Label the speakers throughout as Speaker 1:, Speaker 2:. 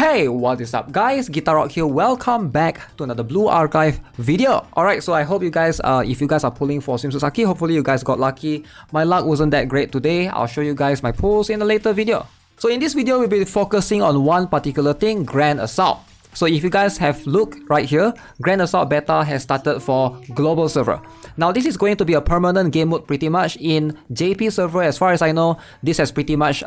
Speaker 1: Hey, what is up guys? Guitar Rock here. Welcome back to another Blue Archive video. Alright, so I hope you guys, if you guys are pulling for Swimsuit Saki, hopefully you guys got lucky. My luck wasn't that great today. I'll show you guys my pulls in a later video. So in this video, we'll be focusing on one particular thing, Grand Assault. So if you guys have looked right here, Grand Assault Beta has started for global server. Now this is going to be a permanent game mode pretty much in JP server. As far as I know, this has pretty much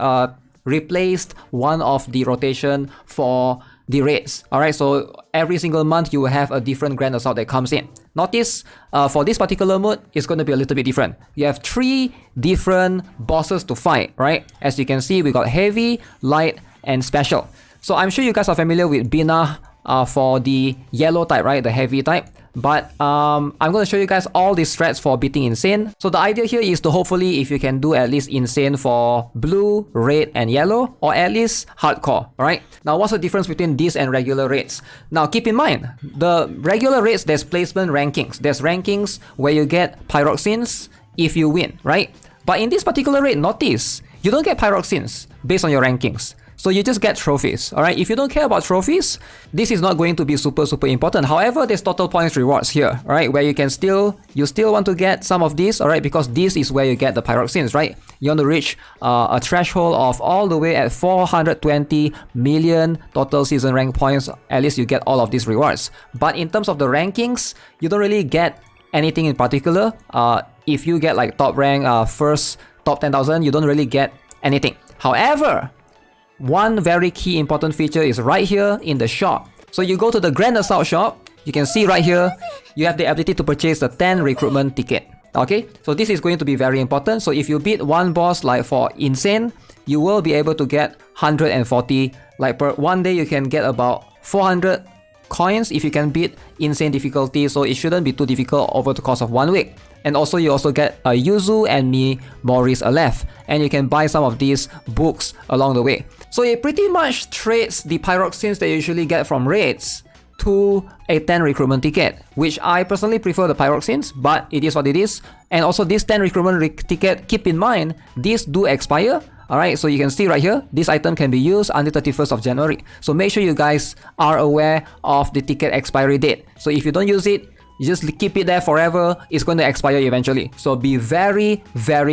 Speaker 1: replaced one of the rotation for the raids. Alright, so every single month you will have a different Grand Assault that comes in. Notice for this particular mode, it's going to be a little bit different. You have 3 different bosses to fight, right? As you can see, we got heavy, light, and special. So I'm sure you guys are familiar with BINAH for the yellow type, right? The heavy type. But I'm going to show you guys all these strats for beating Insane. So the idea here is to hopefully if you can do at least Insane for blue, red, and yellow, or at least hardcore, right? Now what's the difference between this and regular raids? Now keep in mind, the regular raids, there's placement rankings. There's rankings where you get pyroxenes if you win, right? But in this particular raid, notice, you don't get pyroxenes based on your rankings. So you just get trophies, alright? If you don't care about trophies, this is not going to be super important. However, there's total points rewards here, right? Where you still want to get some of these, alright? Because this is where you get the pyroxenes, right? You want to reach a threshold of all the way at 420 million total season rank points. At least you get all of these rewards. But in terms of the rankings, you don't really get anything in particular. If you get like top rank, first top 10,000, you don't really get anything. However, one very key important feature is right here in the shop. So you go to the Grand Assault shop, you can see right here, you have the ability to purchase the 10 recruitment ticket. Okay, so this is going to be very important. So if you beat one boss like for Insane, you will be able to get 140, like per one day you can get about 400 coins if you can beat Insane difficulty. So it shouldn't be too difficult over the course of 1 week. And also you also get a Yuzu and Me Maurice Aleph, and you can buy some of these books along the way. So it pretty much trades the pyroxenes that you usually get from raids to a 10 recruitment ticket, which I personally prefer the pyroxenes, but it is what it is. And also this 10 recruitment ticket, keep in mind, these do expire. Alright, so you can see right here, this item can be used until 31st of January. So make sure you guys are aware of the ticket expiry date. So if you don't use it, you just keep it there forever, it's going to expire eventually. So be very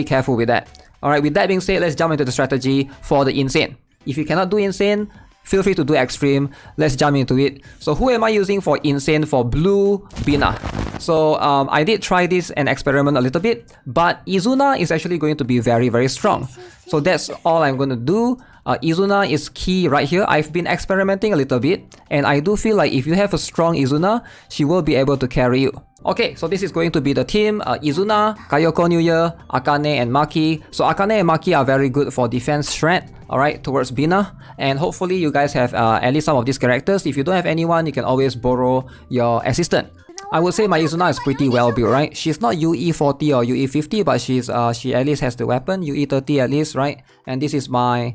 Speaker 1: careful with that. Alright, with that being said, let's jump into the strategy for the Insane. If you cannot do Insane, feel free to do Extreme. Let's jump into it. So who am I using for Insane for blue BINAH? So I did try this and experiment a little bit, but Izuna is actually going to be very strong. So that's all I'm going to do. Izuna is key right here. I've been experimenting a little bit, and I do feel like if you have a strong Izuna, she will be able to carry you. Okay, so this is going to be the team, Izuna, Kayoko New Year, Akane, and Maki. So Akane and Maki are very good for defense strat, alright, towards BINAH. And hopefully you guys have at least some of these characters. If you don't have anyone, you can always borrow your assistant. I would say my Izuna is pretty well built, right? She's not UE40 or UE50, but she at least has the weapon, UE30 at least, right? And this is my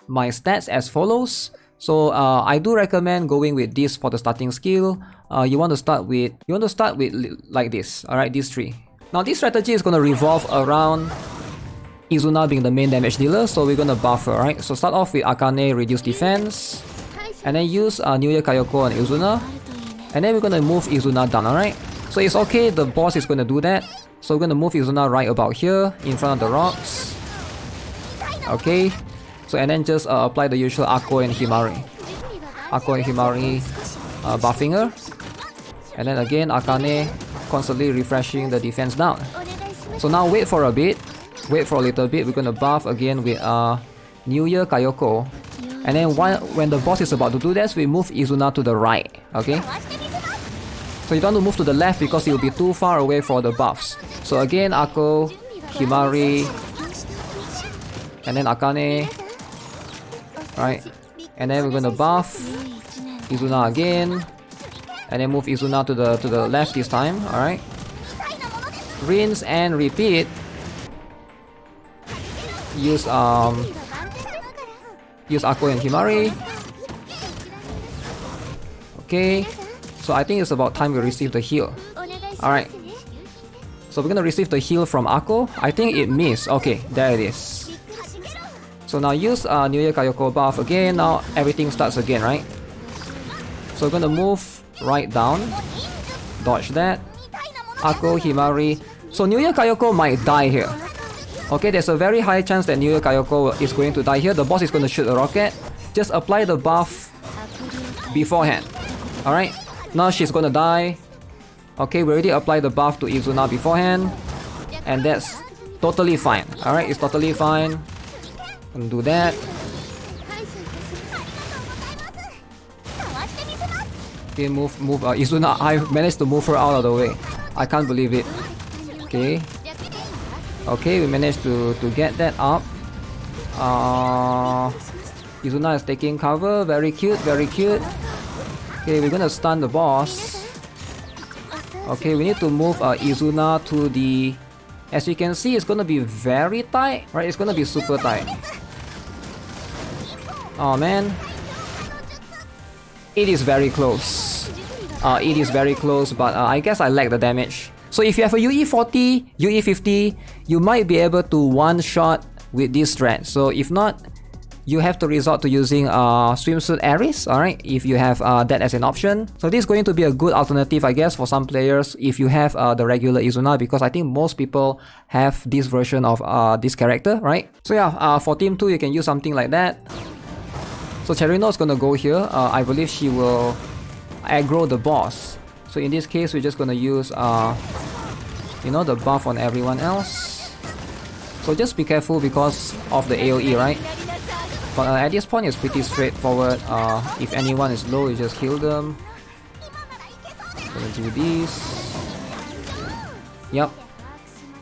Speaker 1: stats as follows. So I do recommend going with this for the starting skill. You want to start with like this, alright, these 3. Now this strategy is going to revolve around Izuna being the main damage dealer, so we're going to buff her, right? So start off with Akane, reduce defense, and then use New Year Kayoko and Izuna, and then we're going to move Izuna down, alright? So it's okay, the boss is going to do that. So we're going to move Izuna right about here, in front of the rocks. Okay. So and then just apply the usual Ako and Himari. Ako and Himari buffing her. And then again, Akane constantly refreshing the defense down. So now wait for a bit. Wait for a little bit. We're going to buff again with New Year Kayoko. And then when the boss is about to do this, we move Izuna to the right. Okay? So you don't want to move to the left because you'll be too far away for the buffs. So again, Ako, Himari, and then Akane. Right, and then we're gonna buff Izuna again, and then move Izuna to the left this time. All right, rinse and repeat. Use Ako and Himari. Okay, so I think it's about time we receive the heal. All right, so we're gonna receive the heal from Ako. I think it missed. Okay, there it is. So now use New Year Kayoko buff again. Now everything starts again, right? So we're gonna move right down. Dodge that. Akko, Himari. So New Year Kayoko might die here. Okay, there's a very high chance that New Year Kayoko is going to die here. The boss is going to shoot a rocket. Just apply the buff beforehand. Alright, now she's gonna die. Okay, we already applied the buff to Izuna beforehand. And that's totally fine. Alright, it's totally fine. And do that. Okay, move Izuna. I managed to move her out of the way. I can't believe it. Okay. Okay, we managed to get that up. Izuna is taking cover. Very cute, very cute. Okay, we're gonna stun the boss. Okay, we need to move Izuna to the... As you can see, it's gonna be very tight. Right, it's gonna be super tight. Oh man. It is very close. It is very close, but I guess I lack the damage. So if you have a UE40, UE50, you might be able to one-shot with this strat. So if not, you have to resort to using Swimsuit Ares, alright, if you have that as an option. So this is going to be a good alternative, I guess, for some players if you have the regular Izuna, because I think most people have this version of this character, right? So yeah, for Team 2, you can use something like that. So Cherino is gonna go here. I believe she will aggro the boss. So in this case, we're just gonna use, you know, the buff on everyone else. So just be careful because of the AoE, right? But at this point, it's pretty straightforward. If anyone is low, you just heal them. Gonna do this. Yep.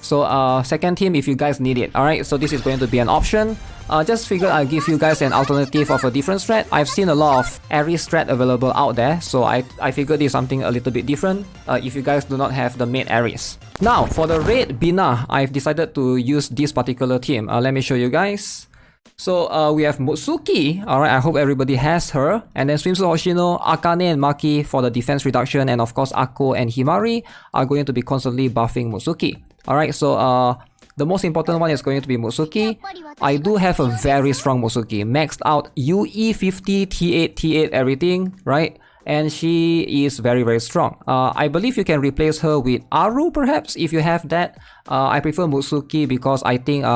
Speaker 1: So second team, if you guys need it. Alright, so this is going to be an option. Just figured I'll give you guys an alternative of a different strat. I've seen a lot of Ares strat available out there, so I figured this is something a little bit different if you guys do not have the main Ares. Now, for the raid BINAH, I've decided to use this particular team. Let me show you guys. So we have Mutsuki, alright, I hope everybody has her. And then Swimsuit Hoshino, Akane and Maki for the defense reduction, and of course Akko and Himari are going to be constantly buffing Mutsuki. Alright, so the most important one is going to be Mutsuki. I do have a very strong Mutsuki, maxed out UE50, T8, T8, everything, right? And she is very, very strong. I believe you can replace her with Aru perhaps, if you have that. I prefer Mutsuki because I think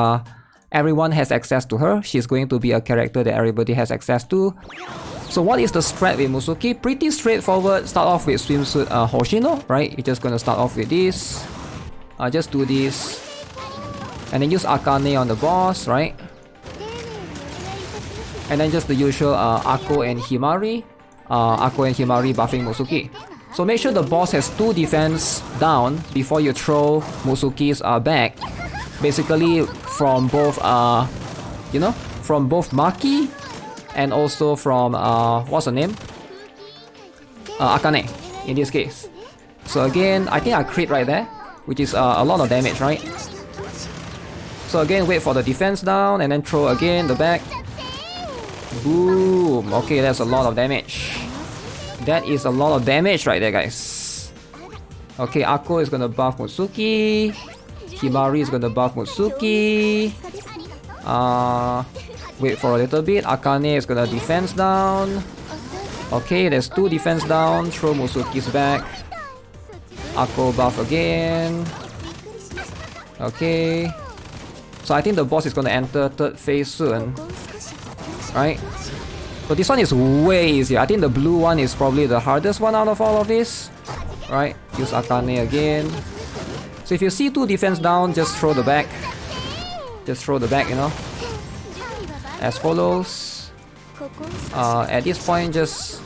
Speaker 1: everyone has access to her. She's going to be a character that everybody has access to. So what is the strat with Mutsuki? Pretty straightforward. Start off with Swimsuit Hoshino, right? You're just gonna start off with this. Just do this. And then use Akane on the boss, right? And then just the usual Akko and Himari. Akko and Himari buffing Mutsuki. So make sure the boss has 2 defense down before you throw Mutsuki's back. Basically from both, you know, from both Maki and also from, what's her name? Akane, in this case. So again, I think I crit right there, which is a lot of damage, right? So again, wait for the defense down and then throw again the back. Boom! Okay, that's a lot of damage. That is a lot of damage right there, guys. Okay, Akko is gonna buff Mutsuki. Himari is gonna buff Mutsuki. Wait for a little bit. Akane is gonna defense down. Okay, there's 2 defense down. Throw Mutsuki's back. Akko buff again. Okay. So I think the boss is gonna enter 3rd phase soon. Right? So this one is way easier. I think the blue one is probably the hardest one out of all of this. Right? Use Akane again. So if you see 2 defense down, just throw the back. Just throw the back, you know. As follows. At this point, just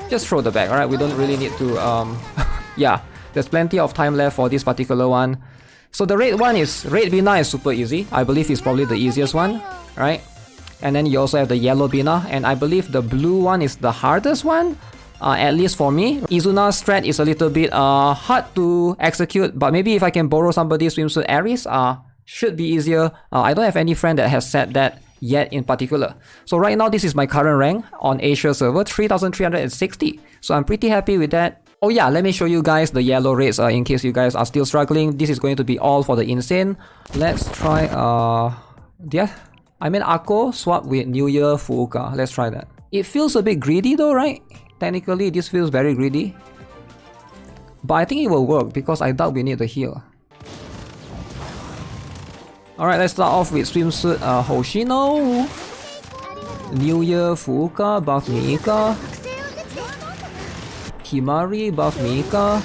Speaker 1: throw the back, alright? We don't really need to, yeah. There's plenty of time left for this particular one. So the raid BINAH is super easy. I believe it's probably the easiest one, right? And then you also have the yellow BINAH, and I believe the blue one is the hardest one. At least for me. Izuna's strat is a little bit hard to execute, but maybe if I can borrow somebody's Swimsuit Ares, should be easier. I don't have any friend that has said that yet in particular. So right now, this is my current rank on Asia server, 3,360. So I'm pretty happy with that. Oh yeah, let me show you guys the yellow raids in case you guys are still struggling. This is going to be all for the insane. Let's try, Yeah, I mean Akko swap with New Year Fuuka. Let's try that. It feels a bit greedy though, right? Technically, this feels very greedy. But I think it will work because I doubt we need the heal. Alright, let's start off with Swimsuit Hoshino. New Year Fuuka, buff Mika. Himari, buff Mika.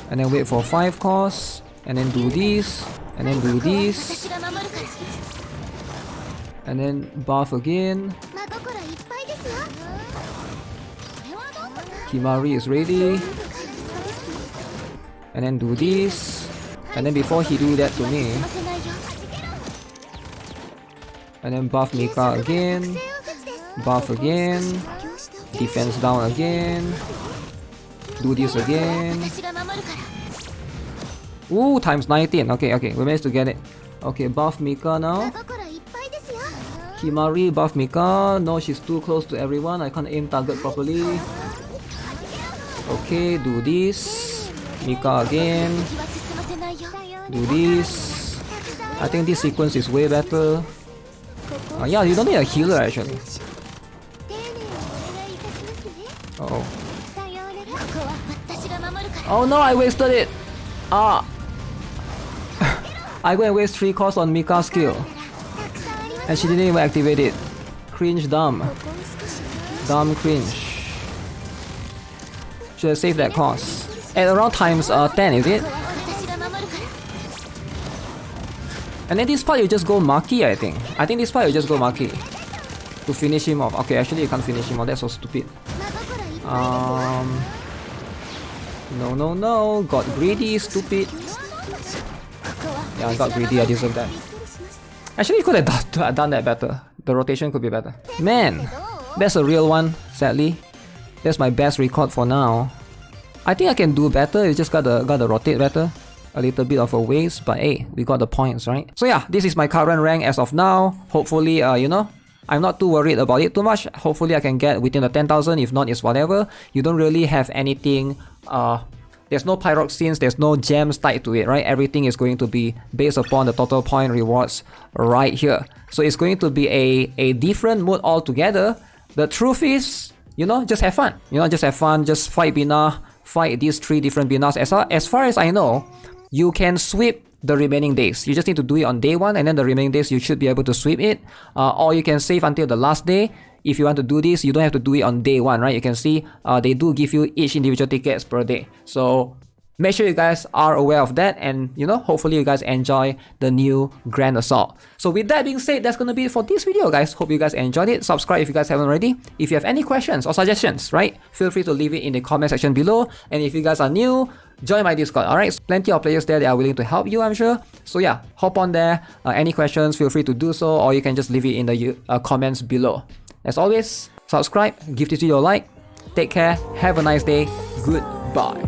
Speaker 1: And then wait for 5 costs. And then do this. And then do this. And then buff again. Himari is ready. And then do this. And then before he do that to me. And then buff Mika again. Buff again. Defense down again. Do this again. Ooh, times 19. Okay, we managed to get it. Okay, buff Mika now. Himari, buff Mika. No, she's too close to everyone. I can't aim target properly. Okay, do this. Mika again. Do this. I think this sequence is way better. Yeah, you don't need a healer actually. Uh-oh. Oh no, I wasted it! Ah! I go and waste 3 costs on Mika's skill. And she didn't even activate it. Cringe dumb. Dumb cringe. Should have saved that cost. At around times 10, is it? And then this part you just go Maki, I think. I think this part you just go Maki. To finish him off. Okay, actually you can't finish him off, that's so stupid. No. Got greedy, stupid. Yeah, I got greedy, I deserve that. Actually, you could have done that better. The rotation could be better. Man, that's a real one, sadly. That's my best record for now. I think I can do better, you just gotta rotate better. A little bit of a waste, but hey, we got the points, right? So yeah, this is my current rank as of now. Hopefully, you know, I'm not too worried about it too much. Hopefully I can get within the 10,000, if not it's whatever. You don't really have anything, there's no pyroxenes, there's no gems tied to it, right? Everything is going to be based upon the total point rewards right here. So it's going to be a different mode altogether. The truth is, you know, just have fun. You know, just have fun, just fight BINAH, fight these 3 different BINAHs. As far as I know, you can sweep the remaining days. You just need to do it on day 1, and then the remaining days you should be able to sweep it. Or you can save until the last day. If you want to do this, you don't have to do it on day 1, right? You can see they do give you each individual tickets per day. So make sure you guys are aware of that, and you know, hopefully you guys enjoy the new Grand Assault. So with that being said, that's gonna be it for this video, guys. Hope you guys enjoyed it. Subscribe if you guys haven't already. If you have any questions or suggestions, right, feel free to leave it in the comment section below. And if you guys are new, join my Discord. Alright, plenty of players there that are willing to help you, I'm sure. So yeah, hop on there. Any questions, feel free to do so, or you can just leave it in the comments below. As always, subscribe, give this video a like. Take care, have a nice day, goodbye.